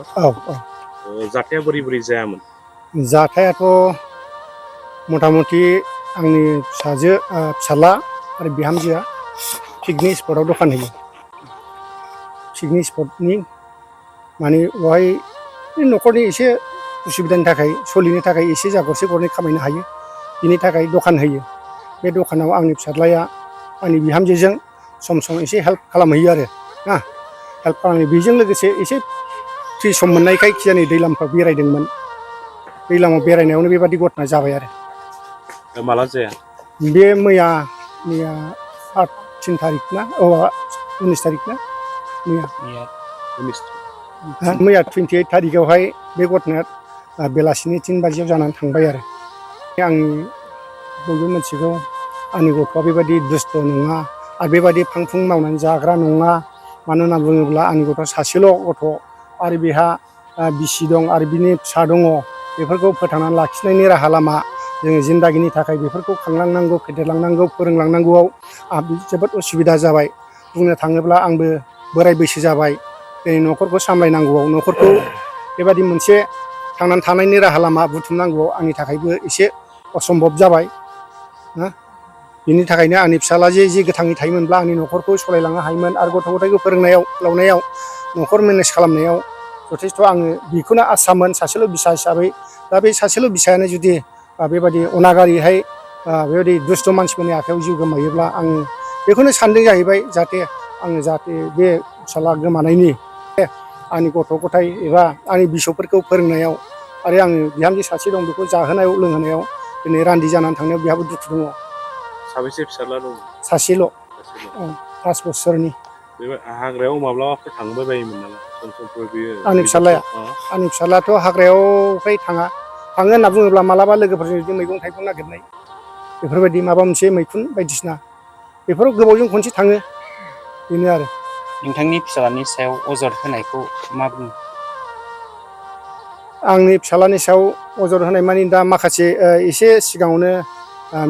होमबा? औ जाथाया बोरै जायामोन? जाथायाथ' मथा-मथि आंनि फिसाला आरो बिहामजोआ पिकनिक स्पटआव दखान होयो। पिकनिक स्पटनि माने बेवहाय न'खरनि एसे उसुबिदानि थाखाय सोलिनो थाखाय एसे जा गरसे गरनै खामायनो हायो बिनि थाखाय दखान होयो। बे दखानाव आंनि फिसाज्लाया आंनि बिहामजोजों सम सम एसे हेल्प खालामहैयो आरो ना हेल्प खालामो। बेजों लोगोसे एसे फ्रि सम मोननायखाय खिजानि दैलामफ्राव बेरायदोंमोन। दैलामाव बेरायनायावनो बेबादि घटना जाबाय आरो। माला जाया? बे मैया 3 थारिख ना 19 थारिख ना मैया 28 थारिखआवहाय बे घटनाया बेलासिनि 3 बाजियाव जानानै थांबाय आरो। आंनि बयबो मिथिगौ आंनि गथ'आ बेबायदि दुस्थ' नङा आरो बेबायदि फां-फुं मावनानै जाग्रा नङा। मानो होनना बुङोब्ला आंनि गथ'आ सासेल' गथ' आरो बेहा बिसि दं आरो बिनि फिसा दङ। बेफोरखौ फोथांनानै लाखिनायनि राहा लामा जोङो जिन्दागिनि थाखाय बेफोरखौ खांलांनांगौ, फेदेरलांनांगौ, फोरोंलांनांगौआव आंहा जोबोद उसुबिदा जाबाय। बुंनो थाङोब्ला आंबो बोराय बैसो जाबाय। दिनै न'खरखौ सामलायनांगौआव, न'खरखौ बेबायदि मोनसे थांनानै थानायनि राहा लामा बुथुमनांगौआव आंनि थाखायबो एसे असम्भब जाबाय। बिनि थाखायनो आंनि फिसाला जे गोथाङै थायोमोनब्ला आंनि न'खरखौ सालायलांनो हायोमोन आरो गथ' गथायखौ फोरोंनायाव फोलावनायाव न'खर मेनेज खालामनायाव जथेस्थ' आङो बेखौनो आसामोन सासेल' बिसा हिसाबै। दा बे सासेल' बिसायानो जुदि बेबायदि अनागारिहाय बेबायदि दुस्थ' मानसिफोरनि आखायाव जिउ गोमायोब्ला आङो बेखौनो सानदों जाहैबाय जाहाथे बे फिसाला गोमानायनि आंनि गथ' गथाय एबा आंनि फिसौफोरखौ फोरोंनायाव आरो आङो बिहामजो सासे दं बेखौ जाहोनायाव लोंहोनायाव दिनै रान्दि जानानै थांनायाव बेहाबो दुखु दङ। साबेसे फिसाला दं? सासेल'। 5 बोसोरनि। बे हाग्रायाव माब्लाबाफोर थांबाय बायोमोन नामा? सम बियो आंनि फिसालायाथ' हाग्रायावहाय थाङा। थाङो होनना बुङोब्ला मालाबा लोगोफोरजों बिदिनो मैगं-थाइगं नागिरनाय बेफोरबायदि माबा मोनसे मैखुन बायदिसिना बेफोराव गोबावजों खनसे थाङो बेनो आरो। नोंथांनि फिसालानि सायाव अजद होनायखौ मा बुङो? आंनि फिसालानि सायाव अजद होनाय मानि दा माखासे एसे सिगाङावनो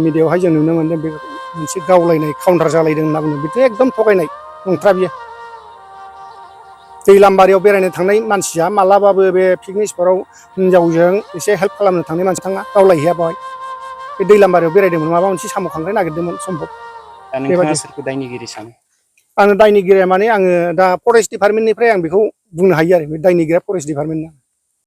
मिडियायावहाय जों नुनो मोनदों बे मोनसे गावलायनाय काउन्टार जालायदों होनना बुङो। बेथ' एकदम थगायनाय नंथारा बियो। दैलामबारियाव बेरायनो थांनाय मानसिया मालाबाबो बे पिकनिक स्पटआव हिनजावजों एसे हेल्प खालामनो थांनाय मानसि थाङा गावलायहैया बेवहाय। बे दैलामबारियाव बेरायदोंमोन माबा मोनसे साम' खांख्राय नागिरदोंमोन सम्भब। दा नोंथाङा सोरखौ दायनिगिरि सानो? आङो दायनिगिरिया माने आङो दा फरेस्ट डिपार्टमेन्टनिफ्राय आं बेखौ बुंनो हायो आरो बे दायनिगिरिया फरेस्ट डिपार्टमेन्टना।